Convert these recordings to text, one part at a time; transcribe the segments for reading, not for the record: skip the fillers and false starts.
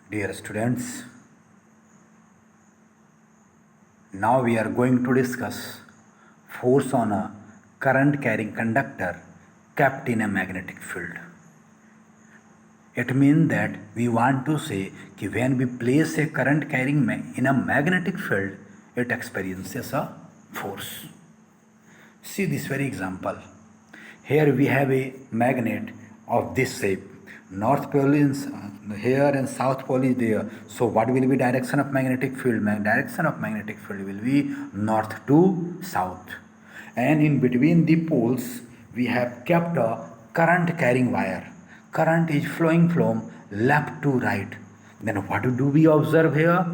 Dear students, now we are going to discuss force on a current carrying conductor kept in a magnetic field. It means that we want to say that when we place a current carrying in a magnetic field, it experiences a force. See this very example. Here we have a magnet of this shape. North pole is here and south pole is there. So what will be direction of magnetic field? Direction of magnetic field will be north to south. And in between the poles we have kept a current carrying wire. Current is flowing from left to right. Then what do we observe here?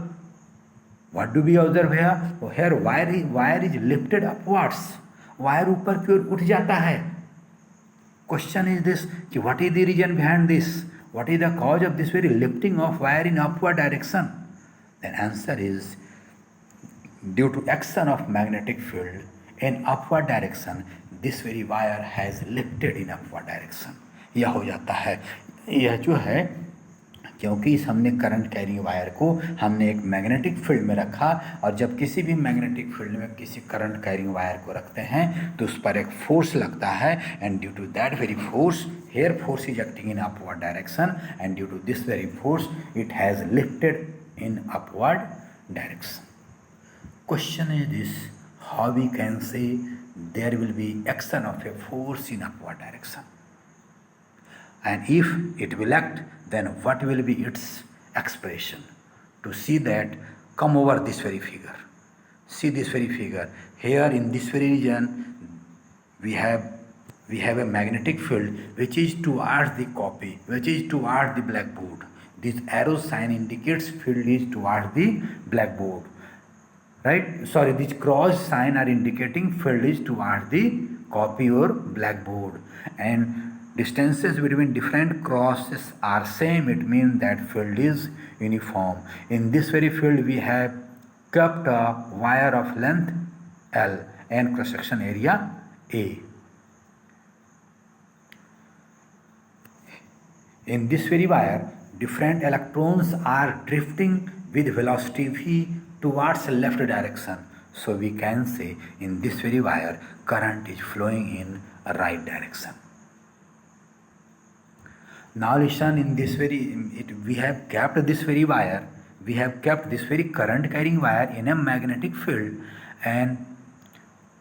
What do we observe here? Oh, here wire is lifted upwards. Wire ऊपर की ओर उठ जाता है. Question is this, what is the reason behind this? What is the cause of this very lifting of wire in upward direction? The answer is due to action of magnetic field in upward direction, this very wire has lifted in upward direction. यह हो जाता है. यह जो है क्योंकि इस हमने करंट कैरिंग वायर को हमने एक मैग्नेटिक फील्ड में रखा और जब किसी भी मैग्नेटिक फील्ड में किसी करंट कैरिंग वायर को रखते हैं तो उस पर एक फोर्स लगता है and due to that very force here force is acting in upward direction and due to this very force it has lifted in upward direction. Question is this, how we can say there will be action of a force in upward direction and if it will act, then what will be its expression? To see that, come over this very figure. See this very figure. Here in this very region we have a magnetic field which is towards the copy, which is towards the blackboard. This arrow sign indicates field is towards the blackboard, right? Sorry, this cross sign are indicating field is towards the copy or blackboard, and distances between different crosses are same. It means that field is uniform. In this very field we have kept a wire of length L and cross section area A. In this very wire different electrons are drifting with velocity v towards left direction. So we can say in this very wire current is flowing in a right direction. Now listen, in this very we have kept this very wire, we have kept this very current carrying wire in a magnetic field, and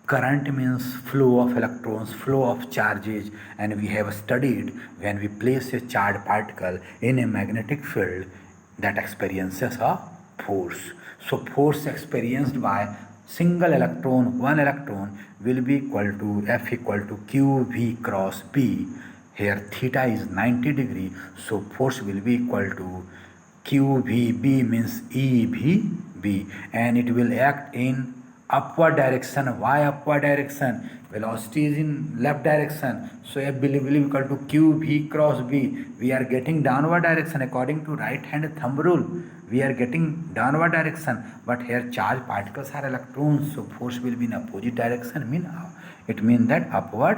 current means flow of electrons, flow of charges, and we have studied when we place a charged particle in a magnetic field that experiences a force. So force experienced by single electron, one electron, will be equal to F equal to QV cross B. Here theta is 90 degree, so force will be equal to QVB means EVB, and it will act in upward direction. Why upward direction? Velocity is in left direction, so F will be equal to QV cross B. We are getting downward direction according to right hand thumb rule. We are getting downward direction, but here charged particles are electrons, so force will be in opposite direction. It means that upward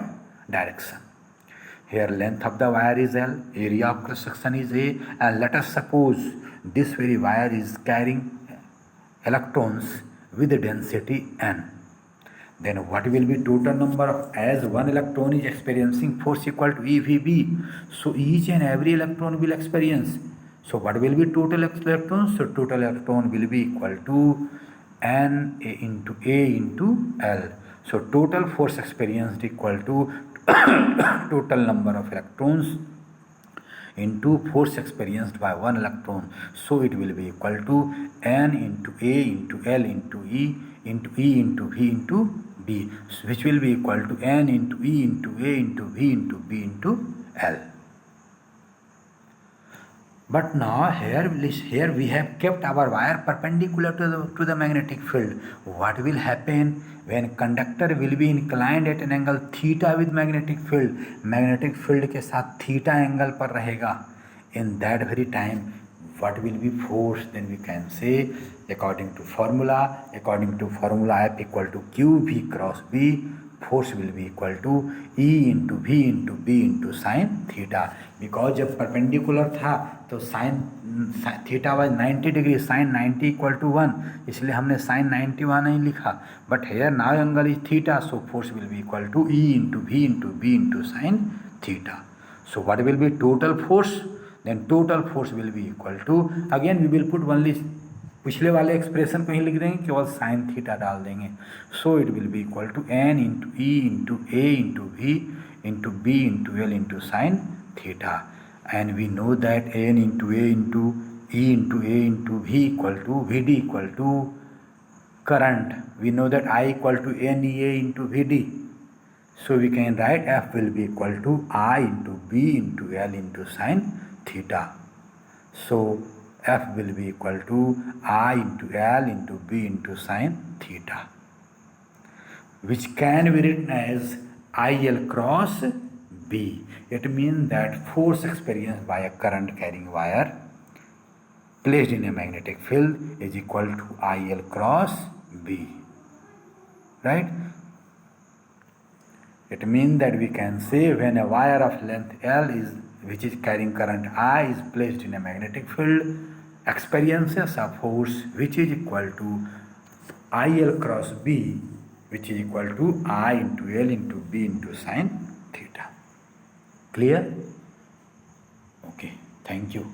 direction. Here length of the wire is L, area of cross section is A, and let us suppose this very wire is carrying electrons with density N. Then what will be total number of, as one electron is experiencing force equal to EVB, so each and every electron will experience. So what will be total electrons? So total electron will be equal to N into A into L. So total force experienced equal to total number of electrons into force experienced by one electron. So it will be equal to N into A into L into E into E into V into B, which will be equal to N into E into A into V into B into L. But now here we have kept our wire perpendicular to the magnetic field. What will happen when conductor will be inclined at an angle theta with magnetic field? Magnetic field के साथ theta angle पर रहेगा. In that very time, what will be force? Then we can say according to formula F equal to QV cross B, force will be equal to E into V into B into sin theta. Because जब perpendicular था तो sine theta was 90 degree, sine 90 equal to 1, इसलिए हमने sine 90 वहाँ नहीं लिखा. But here now angle is theta, so force will be equal to E into V into B into sine theta. So what will be total force? Then total force will be equal to, again we will put only पिछले वाले expression को ही लिख देंगे, केवल sign theta डाल देंगे. So it will be equal to N into E into A into V into B into L into sine theta, and we know that N into A into E into A into V equal to Vd equal to current. We know that I equal to NEA into Vd. So we can write F will be equal to I into B into L into sin theta. So F will be equal to I into L into B into sin theta, which can be written as IL cross B. It means that force experienced by a current carrying wire placed in a magnetic field is equal to IL cross B. Right? It means that we can say when a wire of length L is, which is carrying current I, is placed in a magnetic field, experiences a force which is equal to IL cross B, which is equal to I into L into B into sin theta. Clear? Okay, thank you.